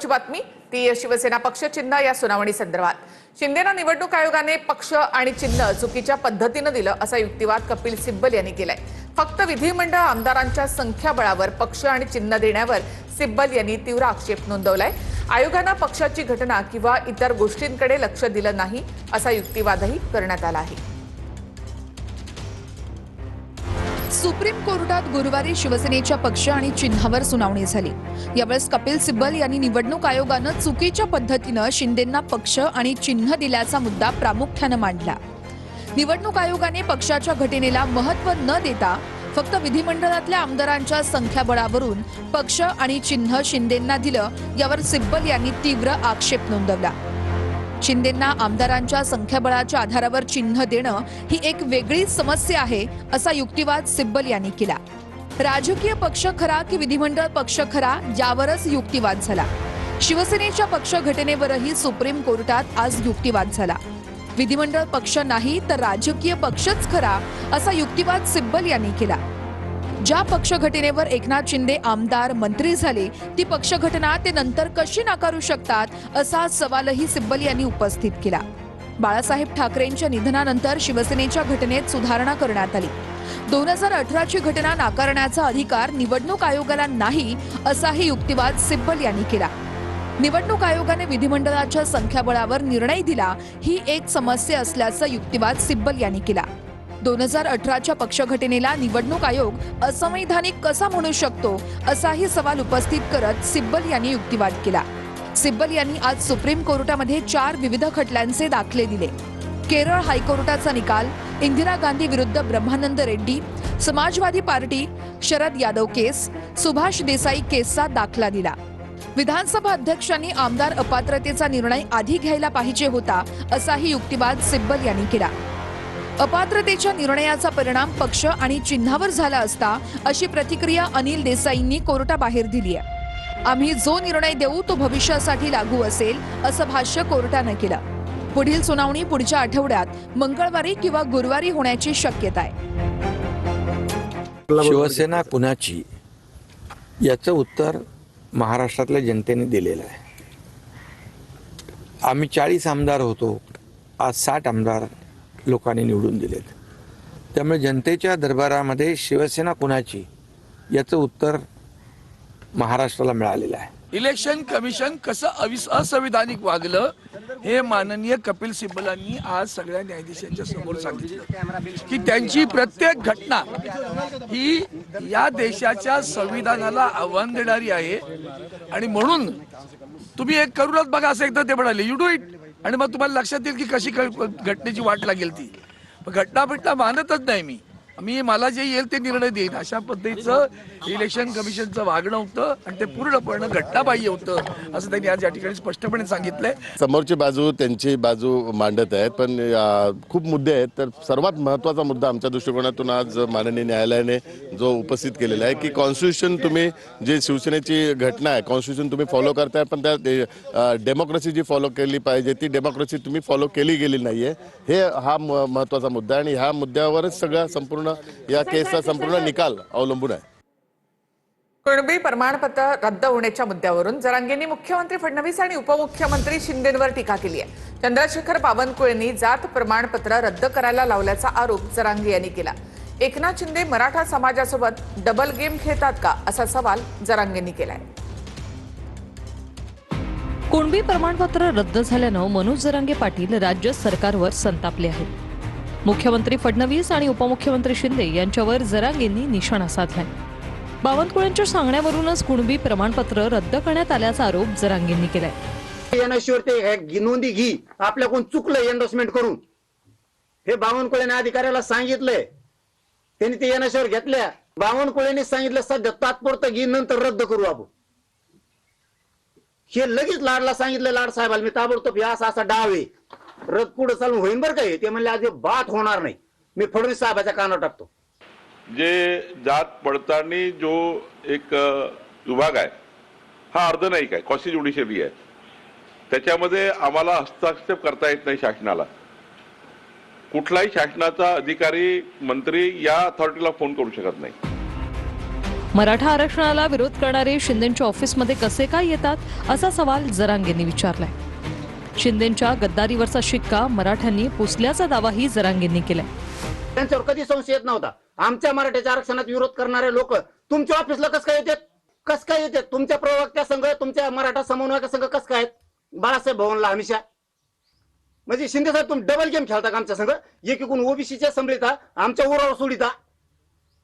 बातमी ती शिवसेना पक्ष चिन्ह या सुनावणी संदर्भात शिंदेना निवडणूक आयोगाने पक्ष आणि चिन्ह चुकीच्या पद्धतीने दिलं असा युक्तिवाद कपिल सिब्बल यांनी केलाय। फक्त विधिमंडळ आमदारांच्या संख्याबळावर पक्ष आणि चिन्ह देण्यावर सिब्बल यांनी तीव्र आक्षेप नोंदवलाय। आयोगाने पक्षाची घटना किंवा इतर गोष्टींकडे लक्ष दिलं नाही असा युक्तिवादही करण्यात आला आहे। सुप्रीम कोर्टात गुरुवारी शिवसेनेच्या पक्ष आणि चिन्हावर सुनावणी झाली। यावेळेस कपिल सिब्बल यांनी निवडणूक आयोगानं चुकीच्या पद्धतीनं शिंदेंना पक्ष आणि चिन्ह दिल्याचा मुद्दा प्रामुख्याने मांडला। निवडणूक आयोगाने पक्षाच्या घटनेला महत्त्व न देता फक्त विधिमंडळातल्या आमदारांच्या संख्याबळावरून पक्ष आणि चिन्ह शिंदेंना दिलं, यावर सिब्बल यांनी तीव्र आक्षेप नोंदवला। शिंदेंना आमदारांच्या संख्याबळाच्या आधारावर चिन्ह देणं ही एक वेगळी समस्या आहे असा युक्तिवाद सिब्बल यांनी केला। राजकीय पक्ष खरा की विधिमंडळ पक्ष खरा यावरच युक्तिवाद झाला। शिवसेनेच्या पक्ष घटनेवरही सुप्रीम कोर्टात आज युक्तिवाद झाला। विधिमंडळ पक्ष नाही तर राजकीय पक्षच खरा असा युक्तिवाद सिब्बल यांनी केला। ज्या पक्ष घटनेवर एकनाथ शिंदे आमदार मंत्री झाले ती पक्ष घटना ते नंतर कशी नाकारू शकतात असा सवालही सिब्बल यांनी उपस्थित केला। बाळासाहेब ठाकरेंच्या निधनानंतर शिवसेनेच्या घटनेत सुधारणा करण्यात आली। 2018 ची घटना नाकारण्याचा अधिकार निवडणूक आयोगाला नाही असाही युक्तिवाद सिब्बल यांनी केला। निवडणूक आयोगाने विधिमंडळाच्या संख्याबळावर निर्णय दिला ही एक समस्या असल्याचा युक्तिवाद सिब्बल यांनी केला। 2018च्या पक्ष घटनेला निवडणूक आयोग असंवैधानिक कसा म्हणू शकतो असाही सवाल उपस्थित करत सिब्बल यांनी युक्तिवाद केला। सिब्बल यांनी आज सुप्रीम कोर्टामध्ये 4 विविध खटल्यांचे दाखले दिले। केरळ हायकोर्टाचा निकाल, इंदिरा गांधी विरुद्ध ब्रह्मानंद रेड्डी, समाजवादी पार्टी, शरद यादव केस, सुभाष देसाई केसचा दाखला दिला। विधानसभा अध्यक्षांनी आमदार अपात्रतेचा निर्णय आधी घ्यायला पाहिजे होता असाही युक्तिवाद सिब्बल यांनी केला। अपात्रतेच्या निर्णयाचा परिणाम पक्ष आणि चिन्हावर झाला असता अशी प्रतिक्रिया अनिल देसाईंनी कोर्टाबाहेर दिली आहे। आम्ही जो निर्णय देऊ तो भविष्यासाठी लागू असेल असं भाष्य कोर्टाने केलं। पुढील सुनावणी पुढच्या आठवड्यात मंगळवारी किंवा गुरुवारी होण्याची शक्यता आहे। शिवसेना कुणाची याचं उत्तर महाराष्ट्रातल्या जनतेने दिलेलं आहे। आम्ही 40 आमदार होतो, आज 60 आमदार लोकांनी निवडून दिलेत। त्यामुळे जनतेच्या दरबारामध्ये शिवसेना कुणाची याचं उत्तर महाराष्ट्राला मिळालेलं आहे। इलेक्शन कमिशन कसं असंविधानिक वागलं हे माननीय कपिल सिब्बलांनी आज सगळ्या न्यायाधीशांच्या समोर सांगितलं की त्यांची प्रत्येक घटना ही या देशाच्या संविधानाला आव्हान देणारी आहे आणि म्हणून तुम्ही एक करूनच बघा असं एकदा ते म्हणाले, यू डू इट, आणि मग तुम्हाला लक्षात येईल की कशी घटनेची वाट लागेल ती। घटना मानतच नाही मी मला जे येईल ते निर्णय देईन अशा पद्धतीचं इलेक्शन कमिशनचं वागणं होतं आणि ते पूर्णपणे घटनाबाह्य होतं असं त्यांनी आज या ठिकाणी स्पष्टपणे सांगितलंय। समोरची बाजू त्यांची बाजू मांडत आहेत, पण खूप मुद्दे आहेत। तर सर्वात महत्त्वाचा मुद्दा आमच्या दृष्टिकोनातून आज माननीय न्यायालयाने जो उपस्थित केलेला आहे की कॉन्स्टिट्यूशन तुम्ही जे शिवसेनेची घटना आहे कॉन्स्टिट्यूशन तुम्ही फॉलो करताय, पण त्या डेमोक्रेसी जी फॉलो केली पाहिजे ती डेमोक्रेसी तुम्ही फॉलो केली गेली नाहीये, हे हा महत्त्वाचा मुद्दा आहे आणि ह्या मुद्द्यावरच सगळा संपूर्ण या केसचा संपूर्ण निकाल अवलंबून आहे। कुणबी प्रमाणपत्र रद्द होण्याच्या मुद्द्यावरून जरांगेंनी मुख्यमंत्री फडणवीस आणि उपमुख्यमंत्री शिंदेंवर टीका केली आहे। चंद्रशेखर बावनकुळेंनी जात प्रमाणपत्र रद्द करायला लावल्याचा आरोप जरांगे यांनी केला। एकनाथ शिंदे मराठा समाजासोबत डबल गेम खेळतात का असा सवाल जरांगेंनी केलाय। कुणबी प्रमाणपत्र रद्द झाल्यानं मनोज जरांगे पाटील राज्य सरकारवर संतापले आहेत। मुख्यमंत्री फडणवीस आणि उपमुख्यमंत्री शिंदे यांच्यावर जरांगेंनी निशाणा साधलाय। बावनकुळेंच्या सांगण्यावरूनच कुणबी प्रमाणपत्र रद्द करण्यात आल्याचा आरोप जरांगेंनी केलाय। ते नोंदी घी आपल्या कोण चुकलं एंडोर्समेंट करून हे बावनकुळेने अधिकाऱ्याला सांगितलंय, त्यांनी ते एनएसवर घेतल्या। बावनकुळेने सांगितलं सध्या तात्पुरतं घी नंतर रद्द करू आपण, हे लगेच लाडला सांगितलं। लाड साहेबाला मी ताबडतोब असा डाव आहे रद्द पुढे चालून होईन बरं काय, ते म्हणले आज बात होणार नाही, मी फडणवीस साहेबाच्या कानावर टाकतो। जे जात पडताळणी जो एक विभाग आहे हा अर्धनैतिक आहे, क्वासी ज्युडिशियरी आहे, त्याच्यामध्ये आम्हाला हस्तक्षेप करता येत नाही शासनाला। कुठलाही शासनाचा अधिकारी मंत्री या अथॉरिटीला फोन करू शकत नाही। मराठा आरक्षणाला विरोध करणारे शिंदेंच्या ऑफिसमध्ये कसे काय येतात असा सवाल जरांगेंनी विचारलाय. शिंदेंच्या गद्दारीवरचा शिक्का मराठ्यांनी पुसल्याचा दावाही जरांगेंनी केलाय. त्यांच्यावर कधी संशय येत नव्हता. आमच्या मराठ्याच्या आरक्षणात विरोध करणारे लोक तुमच्या ऑफिसला कसं काय येतात? कसं काय येतात? तुमच्या प्रवक्त्या संघ, तुमच्या मराठा समन्वयक संघ कसं काय आहेत? बाळासाहेब भवनला हमेशा म्हणजे शिंदे साहेब तुम्ही डबल गेम खेळता का आमच्या संघ? एकीकडून ओबीसीच्या संभलिता आमच्या उरावर सोडिता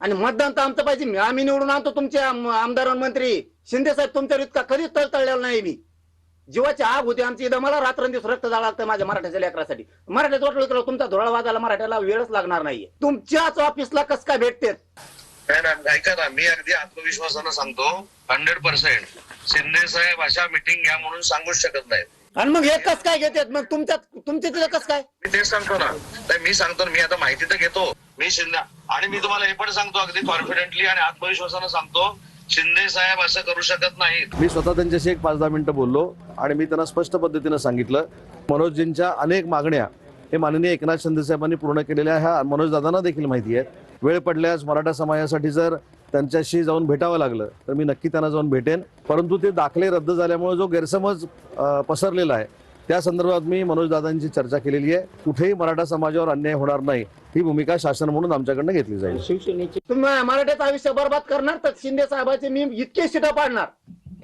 आणि मतदान तर आमचं पाहिजे. आम्ही निवडून आणतो तुमचे आमदार मंत्री. शिंदे साहेब तुमच्यावर इतका कधीच तळतळलेला नाही. मी जीवाची आग होती आमची. इथं मला रात्रंदिवस रक्त जाळं लागतं माझ्या मराठ्याच्या लेकरासाठी. मराठ्यात वाटलं तुमचा धुळा वाजायला मराठ्याला वेळच लागणार नाहीये. तुमच्याच ऑफिसला कसं काय भेटते? ऐका ना, मी अगदी आत्मविश्वासानं सांगतो 100% शिंदे साहेब अशा मीटिंग घ्या म्हणून सांगूच शकत नाही. आणि मग हे कसं काय घेतात? मग तुमच्या तिथं कसं काय? मी तेच सांगतो ना. नाही, मी सांगतो ना, मी आता माहिती तर घेतो. मी शिंदे आणि मी तुम्हाला हे पण सांगतो अगदी कॉन्फिडेंटली आणि आत्मविश्वासानं सांगतो, शिंदे साहेब असं करू शकत नाहीत. मी स्वतः त्यांच्याशी 5-10 मिनिटं बोललो आणि मी त्यांना स्पष्ट पद्धतीनं सांगितलं, मनोजजींच्या अनेक मागण्या हे माननीय एकनाथ शिंदे साहेबांनी पूर्ण केलेल्या ह्या मनोजदादांना देखील माहिती आहे. वेळ पडल्यास मराठा समाजासाठी जर त्यांच्याशी जाऊन भेटावं लागलं तर मी नक्की त्यांना जाऊन भेटेन. परंतु ते दाखले रद्द झाल्यामुळे जो गैरसमज पसरलेला आहे त्या संदर्भात मी मनोजदादांची चर्चा केलेली आहे. कुठेही मराठा समाजावर अन्याय होणार नाही ही भूमिका शासन म्हणून आमच्याकडनं घेतली जाईल. शिवसेनेची तुम्ही मराठ्याचं आयुष्य बरबाद करणार तर शिंदे साहेबाचे मी इतके शिटा पाडणार.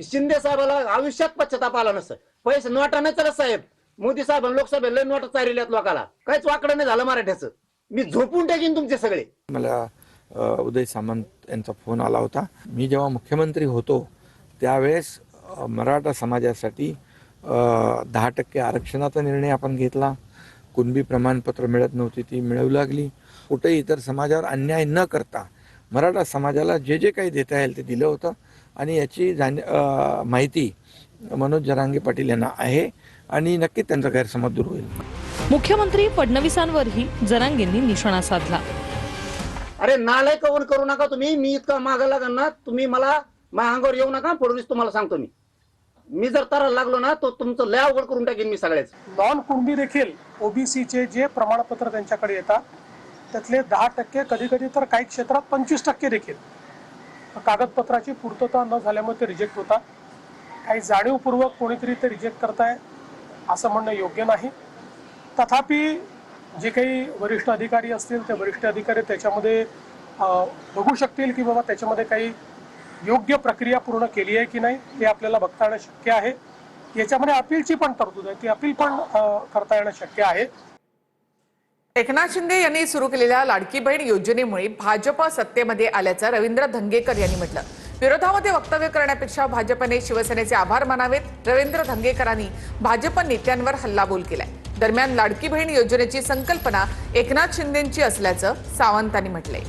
शिंदे साहेबाला आयुष्यात पश्चाताप आला नसतं. पैसे नोटा नाही चालत साहेब. मोदी साहेब लोकसभेत लय नोटा चाललेल्यात लोकाला. काहीच वाकडं नाही झालं मराठ्याचं. मी झोपून टाकीन तुमचे सगळे. मला उदय सामंत यांचा फोन आला होता. मी जेव्हा मुख्यमंत्री होतो त्यावेळेस मराठा समाजासाठी 10% आरक्षणाचा निर्णय आपण घेतला. कुणबी प्रमाणपत्र मिळत नव्हती ती मिळवू लागली. कुठेही इतर समाजावर अन्याय न करता मराठा समाजाला जे जे काही देता येईल ते दिलं होतं आणि याची माहिती मनोज जरांगे पाटील यांना आहे आणि नक्कीच त्यांचा गैरसमज दूर होईल. मुख्यमंत्री फडणवीसांवरही जरांगेंनी निशाणा साधला. अरे नालाय कवन करू नका तुम्ही. मी इतका मागा लागल ना तुम्ही मला माझ्या अंगावर येऊ नका. फडणवीस तुम्हाला सांगतो मी जर तारा लागलो ना तो तुमचं लय अवघड करून टाकेन मी सगळ्याच. नॉन कुणबी देखील ओबीसीचे जे प्रमाणपत्र त्यांच्याकडे येतात त्यातले 10%, कधी कधी तर काही क्षेत्रात 25% देखील कागदपत्राची पूर्तता न झाल्यामुळे ते रिजेक्ट होतात. काही जाणीवपूर्वक कोणीतरी ते रिजेक्ट करताय असं म्हणणं योग्य नाही. तथापि जे काही वरिष्ठ अधिकारी असतील ते वरिष्ठ अधिकारी त्याच्यामध्ये बघू शकतील की बाबा त्याच्यामध्ये काही योग्य प्रक्रिया पूर्ण केली आहे की नाही ते आपल्याला बघता येणं शक्य आहे. याच्यामध्ये अपीलची पण तरतूद आहे. ती अपील पण करता येणं शक्य आहे. एकनाथ शिंदे यांनी सुरू केलेल्या लाडकी बहीण योजनेमुळे भाजप सत्तेमध्ये आल्याचं रवींद्र धंगेकर यांनी म्हटलं. विरोधामध्ये वक्तव्य करण्यापेक्षा भाजपने शिवसेनेचे आभार मानावेत. रवींद्र धंगेकरांनी भाजप नेत्यांवर हल्लाबोल केलाय. दरम्यान लाडकी बहीण योजनेची संकल्पना एकनाथ शिंदेंची असल्याचं सावंतांनी म्हटलंय.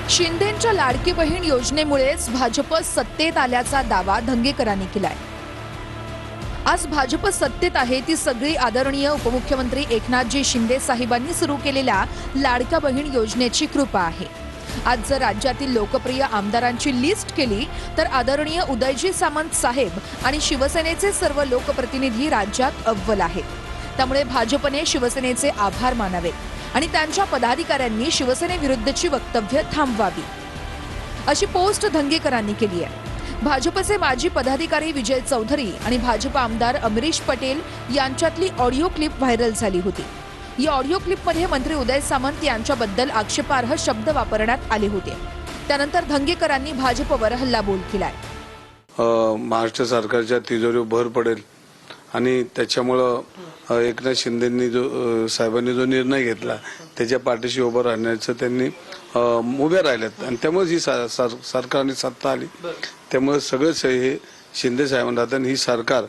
शिंदेंच्या लाडकी बहीण योजनेमुळेच भाजप सत्तेत आल्याचा दावा धंगेकरांनी केलाय. आज भाजप सत्तेत आहे ती सगळी आदरणीय उपमुख्यमंत्री एकनाथजी शिंदे साहेबांनी सुरू केलेल्या लाडक्या बहीण योजनेची कृपा आहे. आज जर राज्यातील लोकप्रिय आमदारांची लिस्ट केली तर आदरणीय उदयजी सामंत साहेब आणि शिवसेनेचे सर्व लोकप्रतिनिधी राज्यात अव्वल आहेत. त्यामुळे भाजपने शिवसेनेचे आभार मानावेत आणि त्यांच्या पदाधिकाऱ्यांनी शिवसेनेविरुद्धची वक्तव्य थांबवावी अशी पोस्ट धंगेकरांनी केली आहे. भाजपचे माजी पदाधिकारी विजय चौधरी आणि भाजप आमदार अमरीश पटेल यांच्यातली ऑडिओ क्लिप व्हायरल झाली होती. या ऑडिओ क्लिपमध्ये मंत्री उदय सामंत यांच्याबद्दल आक्षेपार्ह शब्द वापरण्यात आले होते. त्यानंतर धंगेकरांनी भाजपवर हल्लाबोल केलाय. महाराष्ट्र सरकारच्या तिजोरीवर भर पडेल आणि त्याच्यामुळं एकनाथ शिंदेंनी साहेबांनी जो निर्णय घेतला त्याच्या पाठीशी उभं राहण्याचं त्यांनी उभ्या राहिल्यात आणि त्यामुळे ही सरकारने सत्ता आली. त्यामुळे सगळंच हे शिंदे साहेबांना ही सरकार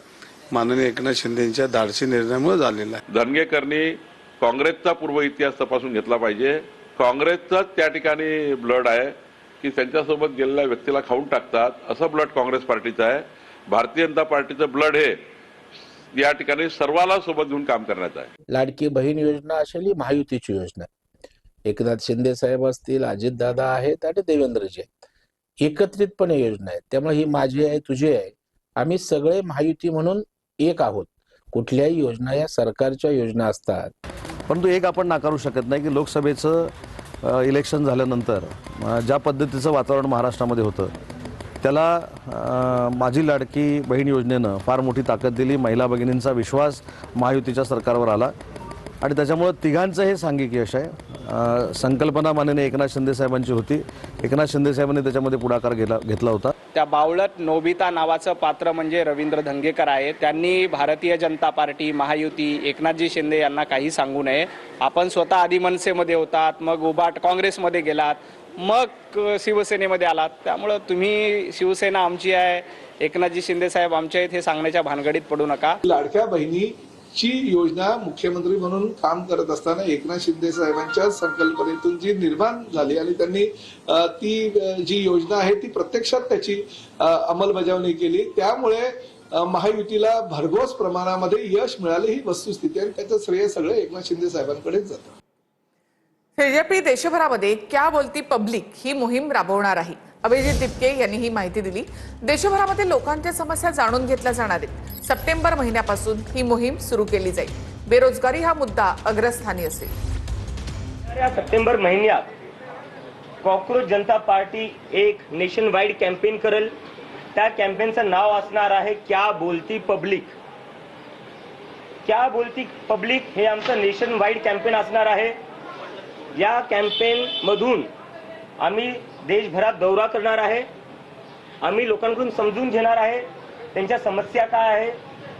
माननीय एकनाथ शिंदेच्या धाडसी निर्णयामुळे झालेलं आहे. धनगेकरनी काँग्रेसचा पूर्व इतिहास तपासून घेतला पाहिजे. काँग्रेसचाच त्या ठिकाणी ब्लड आहे की त्यांच्यासोबत गेलेल्या व्यक्तीला खाऊन टाकतात, असं ब्लड काँग्रेस पार्टीचं आहे. भारतीय जनता पार्टीचं ब्लड हे या ठिकाणी सर्वाला सोबत घेऊन काम करण्याचं आहे. लाडकी बहीण योजना असेल ही महायुतीची योजना आहे. एकनाथ शिंदे साहेब असतील, अजितदादा आहेत आणि देवेंद्रजी आहेत, एकत्रितपणे योजना आहे. त्यामुळे ही माझी आहे, तुझी आहे, आम्ही सगळे महायुती म्हणून एक आहोत. कुठल्याही योजना या सरकारच्या योजना असतात. परंतु एक आपण नाकारू शकत नाही की लोकसभेचं इलेक्शन झाल्यानंतर ज्या पद्धतीचं वातावरण महाराष्ट्रामध्ये होतं त्याला माझी लाडकी बहीण योजनेनं फार मोठी ताकद दिली. महिला भगिनींचा विश्वास महायुतीच्या सरकारवर आला आणि त्याच्यामुळं तिघांचं हे सांघिक यश आहे. संकल्पना माननीय एकनाथ शिंदे साहेबांची होती. एकनाथ शिंदे साहेबांनी त्याच्यामध्ये पुढाकार घेतला होता. त्या बावळट नोबिता नावाचं पात्र म्हणजे रवींद्र धंगेकर आहे. त्यांनी भारतीय जनता पार्टी, महायुती, एकनाथजी शिंदे यांना काही सांगू नये. आपण स्वतः आधी मनसेमध्ये होतात, मग उबाट काँग्रेसमध्ये गेलात, मग शिवसेनेमध्ये आलात. त्यामुळं तुम्ही शिवसेना आमची आहे, एकनाथजी शिंदे साहेब आमचे आहेत हे सांगण्याच्या भानगडीत पडू नका. लाडक्या बहिणीची योजना मुख्यमंत्री म्हणून काम करत असताना एकनाथ शिंदे साहेबांच्या संकल्पनेतून जी निर्माण झाली आणि त्यांनी ती जी योजना आहे ती प्रत्यक्षात त्याची अंमलबजावणी केली, त्यामुळे महायुतीला भरघोस प्रमाणामध्ये यश मिळाले ही वस्तुस्थिती आणि त्याचं श्रेय सगळं एकनाथ शिंदे साहेबांकडेच जातं. बीजेपी देशभरामध्ये क्या बोलती पब्लिक ही मोहीम राबवणार आहे. अभिजित दिपके यांनी ही माहिती दिली. देशभरामध्ये लोकांच्या समस्या जाणून घेतल्या जाणार आहेत. सप्टेंबर महिन्यापासून ही मोहीम सुरू केली जाईल. बेरोजगारी हा मुद्दा अग्रस्थानी असेल. या सप्टेंबर महिन्यात कॉकरोच जनता पार्टी एक नेशन वाईड कॅम्पेन करेल. त्या कॅम्पेनचं नाव असणार आहे क्या बोलती पब्लिक. क्या बोलती पब्लिक हे आमचं नेशन वाईड कॅम्पेन असणार आहे. या कॅम्पेन मधून आम्ही देशभरात दौरा करणार आहे. आम्ही लोकांकडून समजून घेणार आहे त्यांच्या समस्या काय आहे,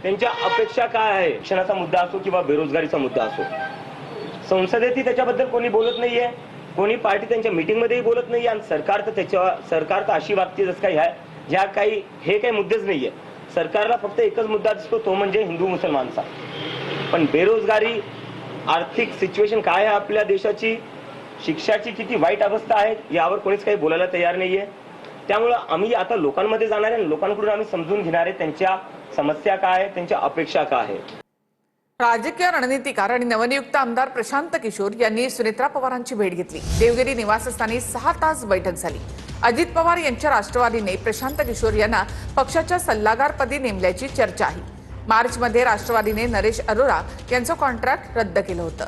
त्यांच्या अपेक्षा काय आहे. शिक्षणाचा मुद्दा असो किंवा बेरोजगारीचा मुद्दा असो, संसदेतही त्याच्याबद्दल कोणी बोलत नाहीये, कोणी पार्टी त्यांच्या मीटिंगमध्येही बोलत नाहीये आणि सरकार तर अशी वागते जसं काही आहे हे काही मुद्देच नाहीये. सरकारला फक्त एकच मुद्दा दिसतो, तो म्हणजे हिंदू मुसलमानचा. पण बेरोजगारी, आर्थिक सिच्युएशन काय आहे आपल्या देशाची, शिक्षणाची किती वाईट अवस्था आहे यावर कोणीच काही बोलायला तयार नाहीये. त्यामुळे आम्ही आता लोकांमध्ये जाणार आहे, लोकांकडून आम्ही समजून घेणार आहे त्यांच्या समस्या काय आहे, त्यांच्या अपेक्षा काय आहेत. राजकीय रणनीतिकार आणि नवनियुक्त आमदार प्रशांत किशोर यांनी सुनेत्रा पवारांची भेट घेतली. देवगिरी निवासस्थानी 6 तास बैठक झाली. अजित पवार यांच्या राष्ट्रवादीने प्रशांत किशोर यांना पक्षाच्या सल्लागारपदी नेमल्याची चर्चा आहे. मार्चमध्ये राष्ट्रवादीने नरेश अरोरा यांचं कॉन्ट्रॅक्ट रद्द केलं होतं.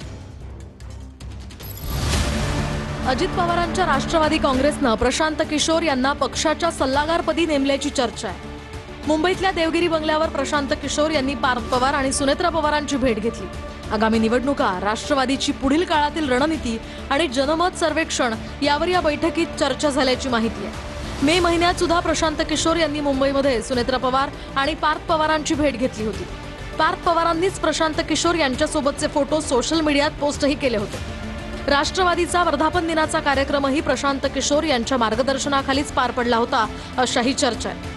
अजित पवारांच्या राष्ट्रवादी काँग्रेसनं प्रशांत किशोर यांना पक्षाच्या सल्लागारपदी नेमल्याची चर्चा आहे. मुंबईतल्या देवगिरी बंगल्यावर प्रशांत किशोर यांनी पार्थ पवार आणि सुनेत्रा पवारांची भेट घेतली. आगामी निवडणुका, राष्ट्रवादीची पुढील काळातील रणनीती आणि जनमत सर्वेक्षण यावर या बैठकीत चर्चा झाल्याची माहिती आहे. मे महिन्यात सुद्धा प्रशांत किशोर यांनी मुंबईमध्ये सुनेत्रा पवार आणि पार्थ पवारांची भेट घेतली होती. पार्थ पवारांनीच प्रशांत किशोर यांच्यासोबतचे फोटो सोशल मीडियात पोस्टही केले होते. राष्ट्रवादीचा वर्धापन दिनाचा कार्यक्रमही प्रशांत किशोर यांच्या मार्गदर्शनाखालीच पार पडला होता, अशाही चर्चा आहे.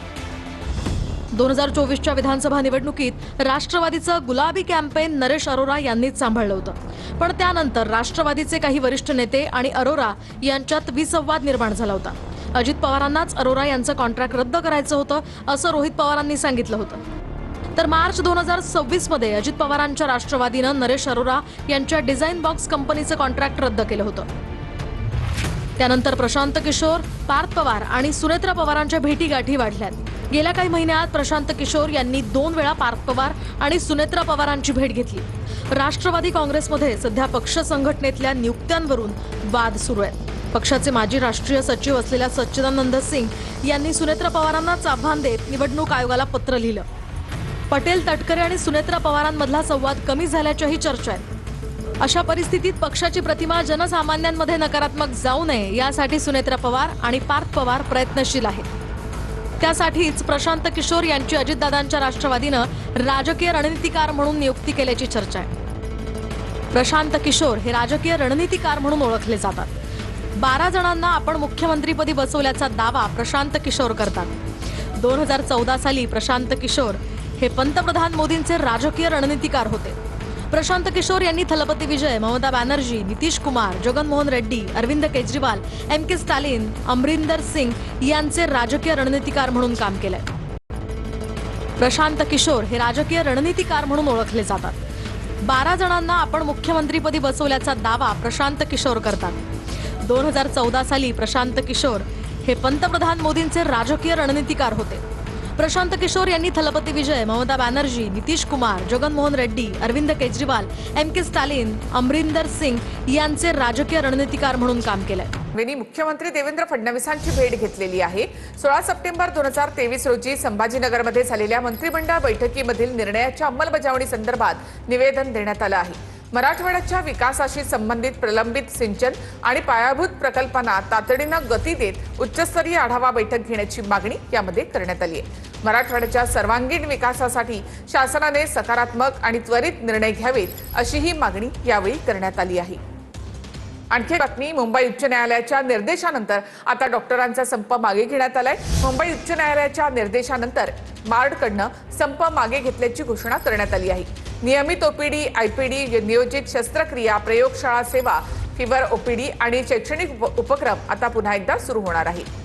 2024च्या विधानसभा निवडणुकीत राष्ट्रवादीचं गुलाबी कॅम्पेन नरेश अरोरा यांनीच सांभाळलं होतं. पण त्यानंतर राष्ट्रवादीचे काही वरिष्ठ नेते आणि अरोरा यांच्यात विसंवाद निर्माण झाला होता. अजित पवारांनाच अरोरा यांचं कॉन्ट्रॅक्ट रद्द करायचं होतं असं रोहित पवारांनी सांगितलं होतं. तर मार्च 2026 मध्ये अजित पवारांच्या राष्ट्रवादीनं नरेश अरोरा यांच्या डिझाईन बॉक्स कंपनीचं कॉन्ट्रॅक्ट रद्द केलं होतं. त्यानंतर प्रशांत किशोर, पार्थ पवार आणि सुनेत्रा पवारांच्या भेटीगाठी वाढल्यात. गेल्या काही महिन्यात प्रशांत किशोर यांनी 2 वेळा पार्थ पवार आणि सुनेत्रा पवारांची भेट घेतली. राष्ट्रवादी काँग्रेसमध्ये सध्या पक्ष संघटनेतल्या नियुक्त्यांवरून वाद सुरू आहेत. पक्षाचे माजी राष्ट्रीय सचिव असलेल्या सच्चिदानंद सिंग यांनी सुनेत्रा पवारांनाच आव्हान देत निवडणूक आयोगाला पत्र लिहिलं. पटेल, तटकरे आणि सुनेत्रा पवारांमधला संवाद कमी झाल्याच्याही चर्चा आहेत. अशा परिस्थितीत पक्षाची प्रतिमा जनसामान्यांमध्ये नकारात्मक जाऊ नये यासाठी सुनेत्रा पवार आणि पार्थ पवार प्रयत्नशील आहेत. त्यासाठीच प्रशांत किशोर यांची अजितदादांच्या राष्ट्रवादीनं राजकीय रणनीतिकार म्हणून नियुक्ती केल्याची चर्चा आहे. प्रशांत किशोर हे राजकीय रणनीतिकार म्हणून ओळखले जातात. 12 जणांना आपण मुख्यमंत्रीपदी बसवल्याचा दावा प्रशांत किशोर करतात. 2014 साली प्रशांत किशोर हे पंतप्रधान मोदींचे राजकीय रणनीतिकार होते. प्रशांत किशोर यांनी थलपती विजय, ममता बॅनर्जी, नितीश कुमार, जगनमोहन रेड्डी, अरविंद केजरीवाल, MK स्टॅलिन, अमरिंदर सिंग यांचे राजकीय रणनीतिकार म्हणून काम केलंय. प्रशांत किशोर हे राजकीय रणनीतिकार म्हणून ओळखले जातात. 12 जणांना आपण मुख्यमंत्रीपदी बसवल्याचा दावा प्रशांत किशोर करतात. 2014 साली प्रशांत किशोर हे पंतप्रधान मोदींचे राजकीय रणनीतिकार होते. प्रशांत किशोर यांनी थलपती विजय, ममता बॅनर्जी, नितीश कुमार, जगनमोहन रेड्डी, अरविंद केजरीवाल, के स्टॅलिन, अमरिंदर सिंग यांचे राजकीय रणनीतिकार म्हणून काम केलंय. यांनी मुख्यमंत्री देवेंद्र फडणवीसांची भेट घेतलेली आहे. 16 सप्टेंबर 2023 रोजी संभाजीनगरमध्ये झालेल्या मंत्रिमंडळ बैठकीमधील निर्णयाच्या अंमलबजावणी संदर्भात निवेदन देण्यात आलं आहे. मराठवाड्याच्या विकासाशी संबंधित प्रलंबित सिंचन आणि पायाभूत प्रकल्पांना तातडीनं गती देत उच्चस्तरीय आढावा बैठक घेण्याची मागणी यामध्ये करण्यात आली आहे. मराठवाड्याच्या सर्वांगीण विकासासाठी शासनाने सकारात्मक आणि त्वरित निर्णय घ्यावेत अशी ही मागणी यावेळी करण्यात आली आहे. आणखी बातमी, मुंबई उच्च न्यायालयाच्या निर्देशानंतर आता डॉक्टरांचा संप मागे घेण्यात आलाय. मुंबई उच्च न्यायालयाच्या निर्देशानंतर मार्डकडनं संप मागे घेतल्याची घोषणा करण्यात आली आहे. नियमित ओपीडी, आयपीडी, नियोजित शस्त्रक्रिया, प्रयोगशाळा सेवा, फिवर ओपीडी आणि शैक्षणिक उपक्रम आता पुन्हा एकदा सुरू होणार आहे.